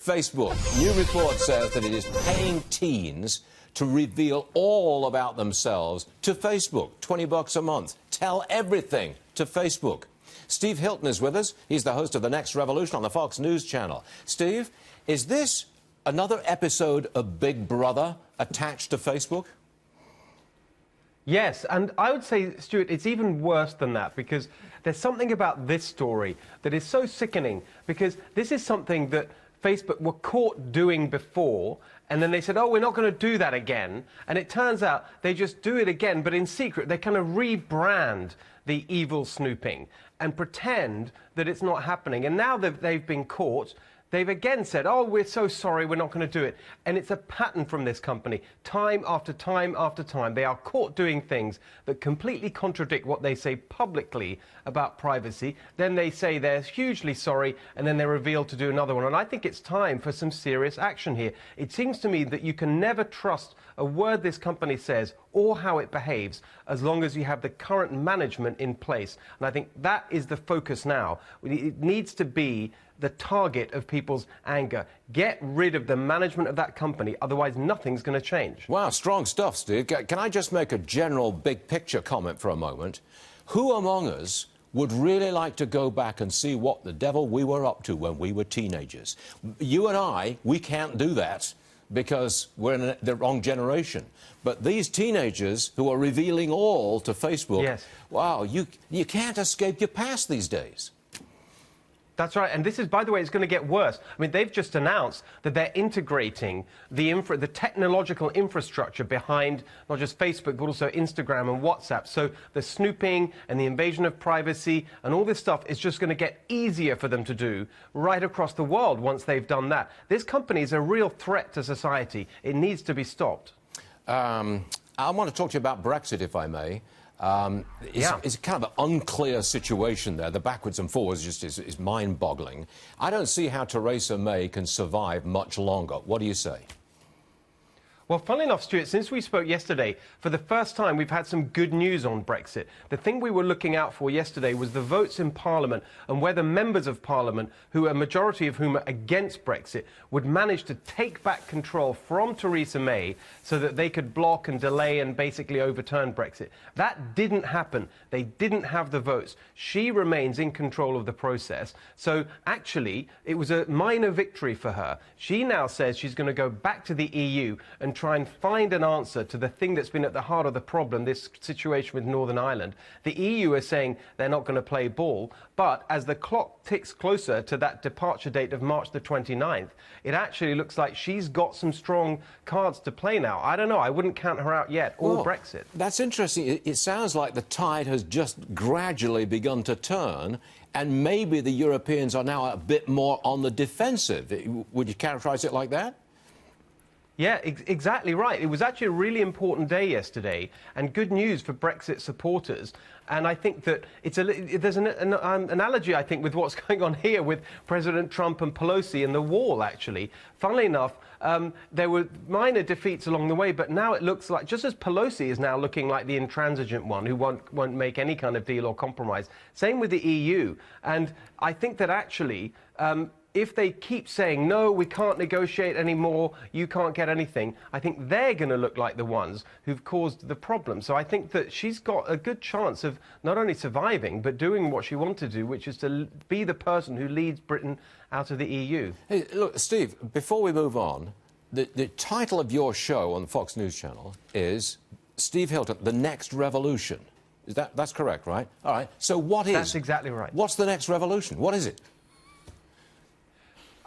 Facebook. New report says that it is paying teens to reveal all about themselves to Facebook. $20 a month. Tell everything to Facebook. Steve Hilton is with us. He's the host of The Next Revolution on the Fox News Channel. Steve, is this another episode of Big Brother attached to Facebook? Yes, and I would say, Stuart, it's even worse than that, because there's something about this story that is so sickening, because this is something that Facebook were caught doing before, and then they said, oh, we're not going to do that again. And it turns out they just do it again, but in secret. They kind of rebrand the evil snooping and pretend that it's not happening. And now that they've been caught, they've again said, oh, we're so sorry, we're not going to do it. And it's a pattern from this company. Time after time after time, they are caught doing things that completely contradict what they say publicly about privacy. Then they say they're hugely sorry, and then they reveal to do another one. And I think it's time for some serious action here. It seems to me that you can never trust a word this company says or how it behaves as long as you have the current management in place. And I think that is the focus now. It needs to be the target of people's anger. Get rid of the management of that company, otherwise nothing's going to change. Wow, strong stuff, Steve. Can I just make a general big picture comment for a moment? Who among us would really like to go back and see what the devil we were up to when we were teenagers? You and I, we can't do that because we're in the wrong generation. But these teenagers who are revealing all to Facebook, yes. Wow, you can't escape your past these days. That's right, and this is, by the way, it's going to get worse. I mean, they've just announced that they're integrating the technological infrastructure behind not just Facebook, but also Instagram and WhatsApp. So the snooping and the invasion of privacy and all this stuff is just going to get easier for them to do right across the world once they've done that. This company is a real threat to society. It needs to be stopped. I want to talk to you about Brexit, if I may. It's kind of an unclear situation there. The backwards and forwards just is mind-boggling. I don't see how Theresa May can survive much longer. What do you say? Well, funnily enough, Stuart, since we spoke yesterday, for the first time we've had some good news on Brexit. The thing we were looking out for yesterday was the votes in Parliament and whether members of Parliament, who a majority of whom are against Brexit, would manage to take back control from Theresa May so that they could block and delay and basically overturn Brexit. That didn't happen. They didn't have the votes. She remains in control of the process. So actually, it was a minor victory for her. She now says she's going to go back to the EU and try and find an answer to the thing that's been at the heart of the problem, this situation with Northern Ireland. The EU are saying they're not going to play ball, but as the clock ticks closer to that departure date of March the 29th, it actually looks like she's got some strong cards to play now. I don't know, I wouldn't count her out yet, or Brexit. That's interesting. It sounds like the tide has just gradually begun to turn, and maybe the Europeans are now a bit more on the defensive. Would you characterise it like that? Yeah, exactly right. It was actually a really important day yesterday, and good news for Brexit supporters. And I think that there's an analogy, I think, with what's going on here with President Trump and Pelosi and the wall, actually. Funnily enough, there were minor defeats along the way, but now it looks like, just as Pelosi is now looking like the intransigent one who won't make any kind of deal or compromise, same with the EU. And I think that actually, if they keep saying, no, we can't negotiate anymore, you can't get anything, I think they're going to look like the ones who've caused the problem. So I think that she's got a good chance of not only surviving, but doing what she wanted to do, which is to be the person who leads Britain out of the EU. Hey, look, Steve, before we move on, the title of your show on the Fox News Channel is Steve Hilton, The Next Revolution. That's correct, right? All right. So what is... That's exactly right. What's the next revolution? What is it?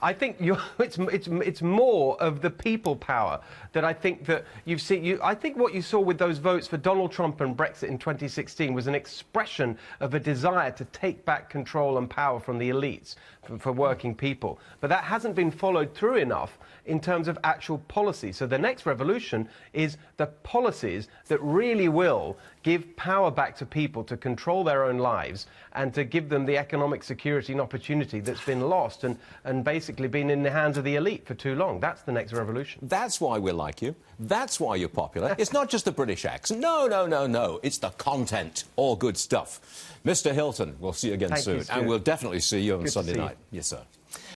I think it's more of the people power that I think that you've seen. I think what you saw with those votes for Donald Trump and Brexit in 2016 was an expression of a desire to take back control and power from the elites for working people. But that hasn't been followed through enough in terms of actual policy. So the next revolution is the policies that really will give power back to people to control their own lives and to give them the economic security and opportunity that's been lost and basically been in the hands of the elite for too long. That's the next revolution. That's why we like you. That's why you're popular. It's not just the British accent. No, no, no, no. It's the content. All good stuff. Mr. Hilton, we'll see you again soon. And we'll definitely see you on Sunday night. Yes, sir.